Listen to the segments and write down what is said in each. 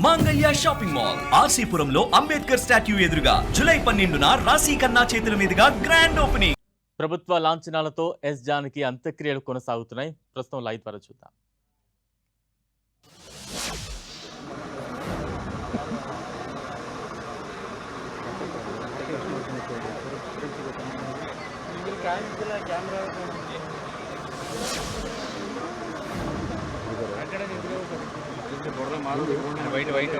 మాంగళ్య shopping mall ఆర్సీపురంలో Ambedkar statue ఎదురుగా July 12న రాశి ఖన్నా చేతుల మీదుగా గ్రాండ్ ఓపెనింగ్. ప్రభుత్వ లాంఛనాలతో ఎస్ జానకి అంత్యక్రియలు కొనసాగుతున్నాయి. ప్రస్తుతం లైవ్ ద్వారా చూద్దాం. వైట్ వైట్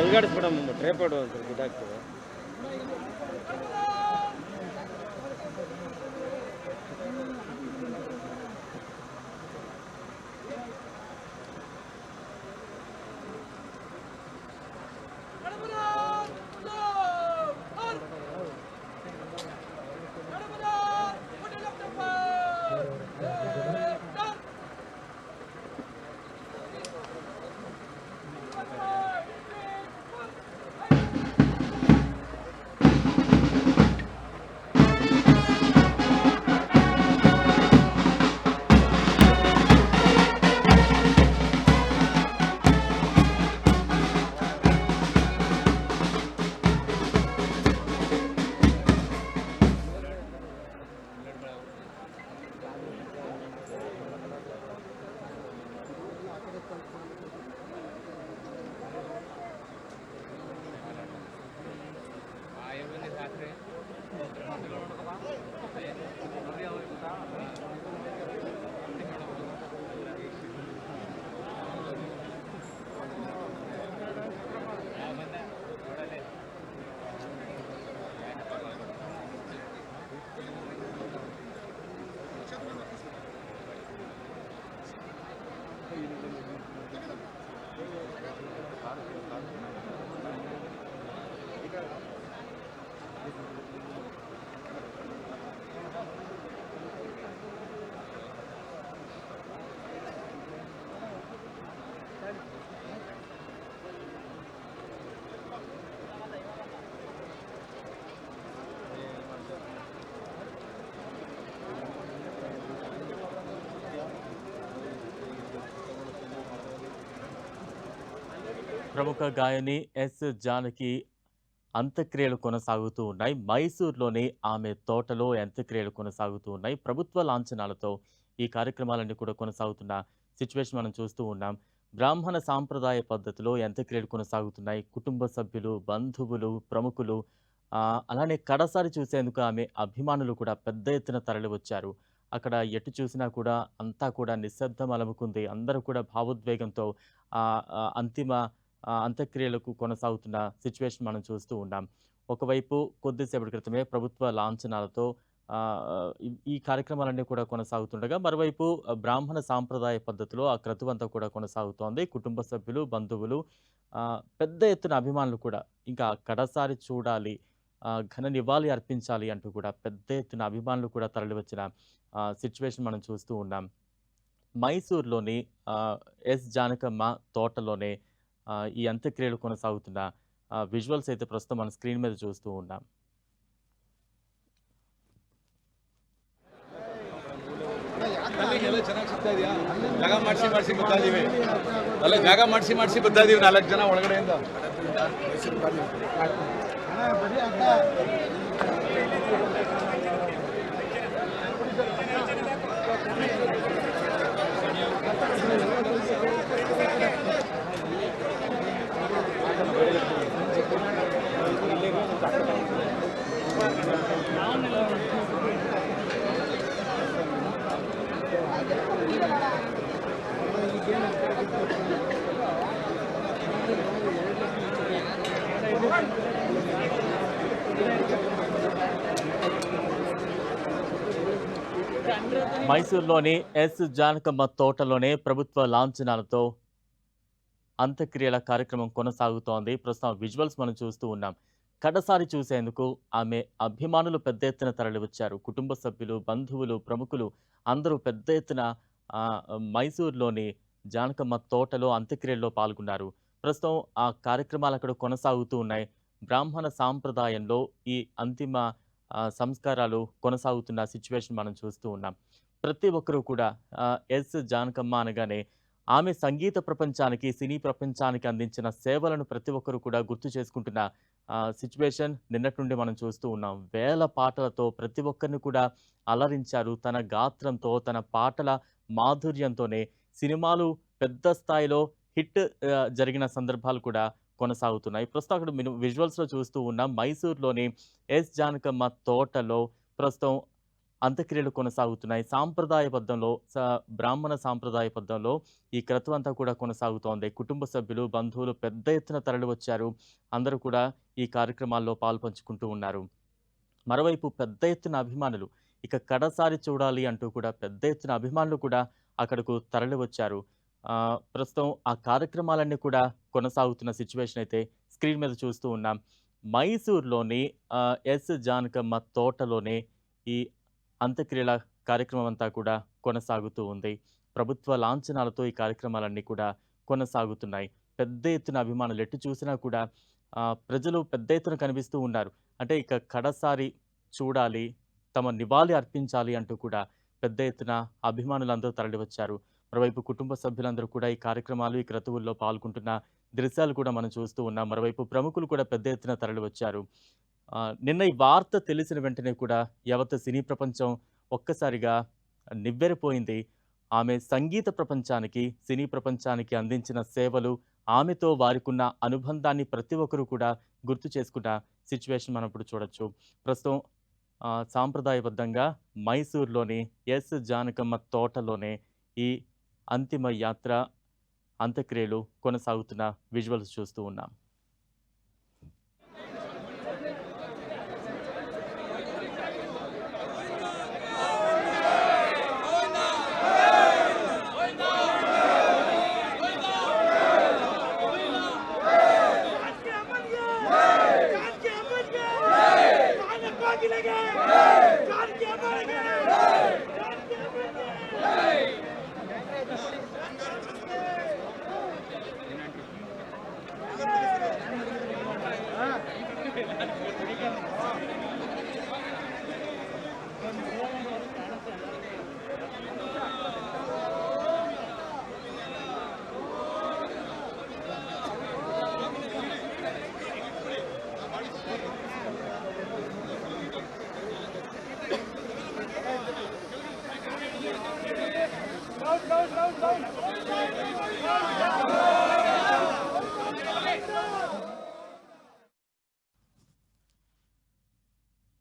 ಅಲ್ಗಾಡಿಸ್ಬಿಡ ಟ್ರೈಪಾಡ್ ಒಂದು ಸ್ವಲ್ಪ ಇದಾಗ್ತದೆ. ప్రముఖ గాయని ఎస్ జానకి అంత్యక్రియలు కొనసాగుతూ ఉన్నాయి. మైసూర్లోని ఆమె తోటలో అంత్యక్రియలు కొనసాగుతూ ఉన్నాయి. ప్రభుత్వ లాంఛనాలతో ఈ కార్యక్రమాలన్నీ కూడా కొనసాగుతున్న సిచ్యువేషన్ మనం చూస్తూ ఉన్నాం. బ్రాహ్మణ సాంప్రదాయ పద్ధతిలో అంత్యక్రియలు కొనసాగుతున్నాయి. కుటుంబ సభ్యులు, బంధువులు, ప్రముఖులు అలానే కడసారి చూసేందుకు ఆమె అభిమానులు కూడా పెద్ద ఎత్తున తరలివచ్చారు. అక్కడ ఎటు చూసినా కూడా అంతా కూడా నిశ్శబ్దం అలముకుంది. అందరూ కూడా భావోద్వేగంతో అంతిమ అంత్యక్రియలకు కొనసాగుతున్న సిచ్యువేషన్ మనం చూస్తూ ఉన్నాం. ఒకవైపు కొద్దిసేపటి క్రితమే ప్రభుత్వ లాంఛనాలతో ఈ కార్యక్రమాలన్నీ కూడా కొనసాగుతుండగా, మరోవైపు బ్రాహ్మణ సాంప్రదాయ పద్ధతిలో ఆ క్రతువంతా కూడా కొనసాగుతోంది. కుటుంబ సభ్యులు, బంధువులు, పెద్ద ఎత్తున అభిమానులు కూడా ఇంకా కడసారి చూడాలి, ఘన నివాళి అర్పించాలి అంటూ కూడా పెద్ద ఎత్తున అభిమానులు కూడా తరలివచ్చిన సిచ్యువేషన్ మనం చూస్తూ ఉన్నాం. మైసూర్లోని ఎస్ జానకమ్మ తోటలోనే ఈ అంత్యక్రియలు కొనసాగుతున్న విజువల్స్ అయితే ప్రస్తుతం మన స్క్రీన్ మీద చూస్తూ ఉన్నాం. ಜಾಗ ಮಾಡಿಸಿ ಗೊತ್ತಾದೀವಿ ಅಲ್ಲ ಜಾಗ ಮಾಡಿಸಿ ಗೊತ್ತಾದೀವಿ 4 ಜನ ಒಳಗಡೆಯಿಂದ మైసూర్లోని ఎస్ జానకమ్మ తోటలోనే ప్రభుత్వ లాంఛనాలతో అంత్యక్రియల కార్యక్రమం కొనసాగుతోంది. ప్రస్తుతం విజువల్స్ మనం చూస్తూ ఉన్నాం. కడసారి చూసేందుకు ఆమె అభిమానులు పెద్ద ఎత్తున తరలివచ్చారు. కుటుంబ సభ్యులు, బంధువులు, ప్రముఖులు అందరూ పెద్ద ఎత్తున మైసూర్లోని జానకమ్మ తోటలో అంత్యక్రియల్లో పాల్గొన్నారు. ప్రస్తుతం ఆ కార్యక్రమాలు అక్కడ కొనసాగుతూ ఉన్నాయి. బ్రాహ్మణ సాంప్రదాయంలో ఈ అంతిమ సంస్కారాలు కొనసాగుతున్న సిచ్యువేషన్ మనం చూస్తూ ఉన్నాం. ప్రతి ఒక్కరూ కూడా ఎస్ జానకమ్మ అనగానే ఆమె సంగీత ప్రపంచానికి, సినీ ప్రపంచానికి అందించిన సేవలను ప్రతి ఒక్కరూ కూడా గుర్తు చేసుకుంటున్న సిచ్యువేషన్ నిన్నటి నుండి మనం చూస్తూ ఉన్నాం. వేల పాటలతో ప్రతి ఒక్కరిని కూడా అలరించారు. తన గాత్రంతో, తన పాటల మాధుర్యంతోనే సినిమాలు పెద్ద స్థాయిలో హిట్ జరిగిన సందర్భాలు కూడా కొనసాగుతున్నాయి. ప్రస్తుతం అక్కడ విజువల్స్లో చూస్తూ ఉన్నాం. మైసూర్లోని ఎస్ జానకమ్మ తోటలో ప్రస్తుతం అంత్యక్రియలు కొనసాగుతున్నాయి. సాంప్రదాయబద్ధంలో, బ్రాహ్మణ సాంప్రదాయబద్ధంలో ఈ క్రతువు అంతా కూడా కొనసాగుతోంది. కుటుంబ సభ్యులు, బంధువులు పెద్ద ఎత్తున తరలి వచ్చారు. అందరూ కూడా ఈ కార్యక్రమాల్లో పాల్పంచుకుంటూ ఉన్నారు. మరోవైపు పెద్ద ఎత్తున అభిమానులు ఇక కడసారి చూడాలి అంటూ కూడా పెద్ద ఎత్తున అభిమానులు కూడా అక్కడకు తరలి వచ్చారు. ప్రస్తుతం ఆ కార్యక్రమాలన్నీ కూడా కొనసాగుతున్న సిచ్యువేషన్ అయితే స్క్రీన్ మీద చూస్తూ ఉన్నాం. మైసూర్లోని ఎస్ జానకమ్మ తోటలోనే ఈ అంత్యక్రియల కార్యక్రమం అంతా కూడా కొనసాగుతూ ఉంది. ప్రభుత్వ లాంఛనాలతో ఈ కార్యక్రమాలన్నీ కూడా కొనసాగుతున్నాయి. పెద్ద ఎత్తున అభిమానులు ఎటు చూసినా కూడా ప్రజలు పెద్ద ఎత్తున కనిపిస్తూ ఉన్నారు. అంటే ఇక కడసారి చూడాలి, తమ నివాళి అర్పించాలి అంటూ కూడా పెద్ద ఎత్తున అభిమానులందరూ తరలివచ్చారు. మరోవైపు కుటుంబ సభ్యులందరూ కూడా ఈ కార్యక్రమాలు, ఈ క్రతువుల్లో పాల్గొంటున్న దృశ్యాలు కూడా మనం చూస్తూ ఉన్నాం. మరోవైపు ప్రముఖులు కూడా పెద్ద ఎత్తున తరలివచ్చారు. నిన్న ఈ వార్త తెలిసిన వెంటనే కూడా యావత్ సినీ ప్రపంచం ఒక్కసారిగా నివ్వెరపోయింది. ఆమె సంగీత ప్రపంచానికి, సినీ ప్రపంచానికి అందించిన సేవలు, ఆమెతో వారికున్న అనుబంధాన్ని ప్రతి ఒక్కరూ కూడా గుర్తు చేసుకున్న సిచ్యువేషన్ మనం ఇప్పుడు చూడొచ్చు. ప్రస్తుతం సాంప్రదాయబద్ధంగా మైసూర్లోని ఎస్ జానకమ్మ తోటలోనే ఈ అంతిమ యాత్ర, అంత్యక్రియలు కొనసాగుతున్న విజువల్స్ చూస్తూ ఉన్నాం.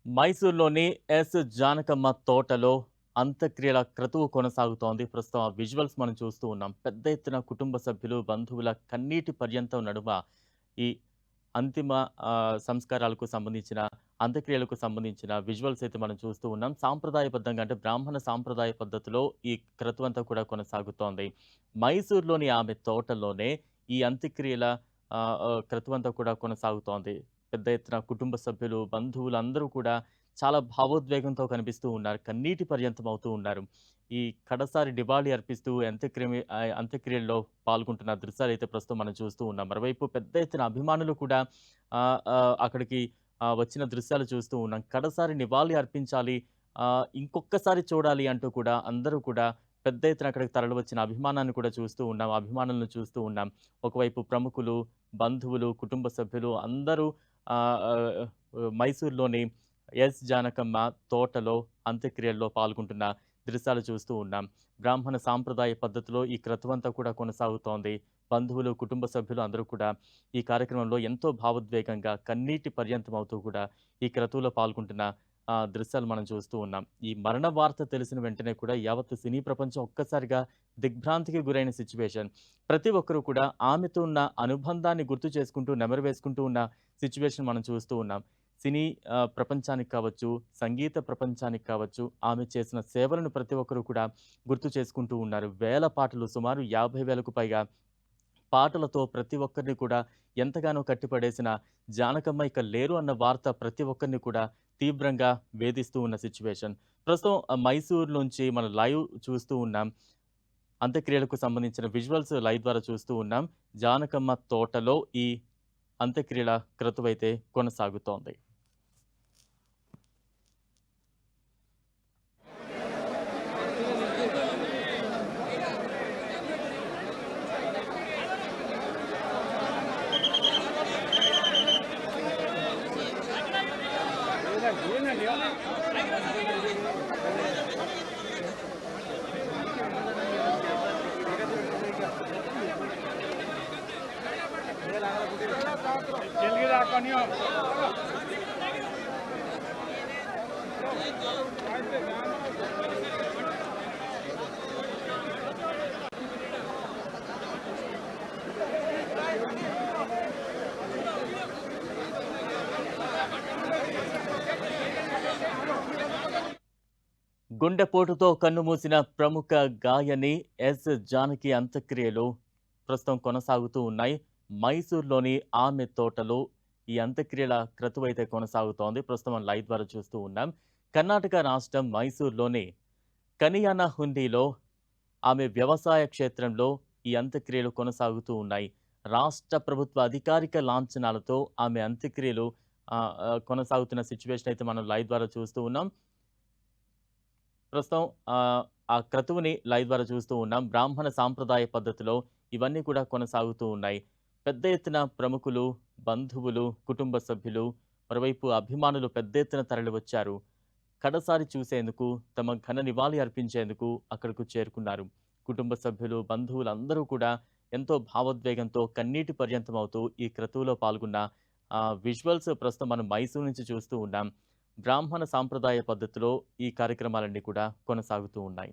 మైసూర్లోని ఎస్ జానకమ్మ తోటలో అంత్యక్రియల క్రతువు కొనసాగుతోంది. ప్రస్తుతం ఆ విజువల్స్ మనం చూస్తూ ఉన్నాం. పెద్ద ఎత్తున కుటుంబ సభ్యులు, బంధువుల కన్నీటి పర్యంతం నడుమ ఈ అంతిమ సంస్కారాలకు సంబంధించిన, అంత్యక్రియలకు సంబంధించిన విజువల్స్ అయితే మనం చూస్తూ ఉన్నాం. సాంప్రదాయబద్ధంగా అంటే బ్రాహ్మణ సాంప్రదాయ పద్ధతిలో ఈ క్రతువు అంతా కూడా కొనసాగుతోంది. మైసూర్లోని ఆమె తోటలోనే ఈ అంత్యక్రియల క్రతువు అంతా కూడా కొనసాగుతోంది. పెద్ద ఎత్తున కుటుంబ సభ్యులు, బంధువులు అందరూ కూడా చాలా భావోద్వేగంతో కనిపిస్తూ ఉన్నారు. కన్నీటి పర్యంతం అవుతూ ఉన్నారు. ఈ కడసారి నివాళి అర్పిస్తూ అంత్యక్రియల్లో పాల్గొంటున్న దృశ్యాలైతే ప్రస్తుతం మనం చూస్తూ ఉన్నాం. మరోవైపు పెద్ద ఎత్తున అభిమానులు కూడా అక్కడికి వచ్చిన దృశ్యాలు చూస్తూ ఉన్నాం. కడసారి నివాళి అర్పించాలి, ఇంకొక్కసారి చూడాలి అంటూ కూడా అందరూ కూడా పెద్ద ఎత్తున అక్కడికి తరలివచ్చిన అభిమానాన్ని కూడా చూస్తూ ఉన్నాం. అభిమానులను చూస్తూ ఉన్నాం. ఒకవైపు ప్రముఖులు, బంధువులు, కుటుంబ సభ్యులు అందరూ మైసూర్లోని ఎస్ జానకమ్మ తోటలో అంత్యక్రియల్లో పాల్గొంటున్న దృశ్యాలు చూస్తూ ఉన్నాం. బ్రాహ్మణ సాంప్రదాయ పద్ధతిలో ఈ క్రతువంతా కూడా కొనసాగుతోంది. బంధువులు, కుటుంబ సభ్యులు అందరూ కూడా ఈ కార్యక్రమంలో ఎంతో భావోద్వేగంగా కన్నీటి పర్యంతం అవుతూ కూడా ఈ క్రతువులో పాల్గొంటున్న దృశ్యాలు మనం చూస్తూ ఉన్నాం. ఈ మరణ వార్త తెలిసిన వెంటనే కూడా యావత్ సినీ ప్రపంచం ఒక్కసారిగా దిగ్భ్రాంతికి గురైన సిచ్యువేషన్. ప్రతి ఒక్కరూ కూడా ఆమెతో ఉన్న అనుబంధాన్ని గుర్తు చేసుకుంటూ, నెమరు వేసుకుంటూ ఉన్న సిచ్యువేషన్ మనం చూస్తూ ఉన్నాం. సినీ ప్రపంచానికి కావచ్చు, సంగీత ప్రపంచానికి కావచ్చు, ఆమె చేసిన సేవలను ప్రతి ఒక్కరూ కూడా గుర్తు చేసుకుంటూ ఉన్నారు. వేల పాటలు, సుమారు 50,000కు పైగా పాటలతో ప్రతి ఒక్కరిని కూడా ఎంతగానో కట్టిపడేసిన జానకమ్మ ఇక లేరు అన్న వార్త ప్రతి ఒక్కరిని కూడా తీవ్రంగా వేధిస్తూ ఉన్న సిచ్యువేషన్. ప్రస్తుతం మైసూర్ నుంచి మనం లైవ్ చూస్తూ ఉన్నాం. అంత్యక్రియలకు సంబంధించిన విజువల్స్ లైవ్ ద్వారా చూస్తూ ఉన్నాం. జానకమ్మ తోటలో ఈ అంత్యక్రియల క్రతువైతే కొనసాగుతోంది. గుండెపోటుతో కన్నుమూసిన ప్రముఖ గాయని ఎస్ జానకి అంత్యక్రియలు ప్రస్తుతం కొనసాగుతూ ఉన్నాయి. మైసూర్లోని ఆమె తోటలో ఈ అంత్యక్రియల క్రతువు అయితే కొనసాగుతోంది. ప్రస్తుతం లైవ్ ద్వారా చూస్తూ ఉన్నాం. కర్ణాటక రాష్ట్రం మైసూర్లోని కనియానా హుండీలో ఆమె వ్యవసాయ క్షేత్రంలో ఈ అంత్యక్రియలు కొనసాగుతూ ఉన్నాయి. రాష్ట్ర ప్రభుత్వ అధికారిక లాంఛనాలతో ఆమె అంత్యక్రియలు కొనసాగుతున్న సిచ్యువేషన్ అయితే మనం లైవ్ ద్వారా చూస్తూ ఉన్నాం. ప్రస్తుతం ఆ క్రతువుని లైవ్ ద్వారా చూస్తూ ఉన్నాం. బ్రాహ్మణ సాంప్రదాయ పద్ధతిలో ఇవన్నీ కూడా కొనసాగుతూ ఉన్నాయి. పెద్ద ఎత్తున ప్రముఖులు, బంధువులు, కుటుంబ సభ్యులు, మరోవైపు అభిమానులు పెద్ద ఎత్తున తరలివచ్చారు. కడసారి చూసేందుకు, తమ ఘన నివాళి అర్పించేందుకు అక్కడకు చేరుకున్నారు. కుటుంబ సభ్యులు, బంధువులు అందరూ కూడా ఎంతో భావోద్వేగంతో కన్నీటి పర్యంతం అవుతూ ఈ క్రతువులో పాల్గొన్న విజువల్స్ ప్రస్తుతం మనం మైసూర్ నుంచి చూస్తూ ఉన్నాం. బ్రాహ్మణ సాంప్రదాయ పద్ధతిలో ఈ కార్యక్రమాలన్నీ కూడా కొనసాగుతూ ఉన్నాయి.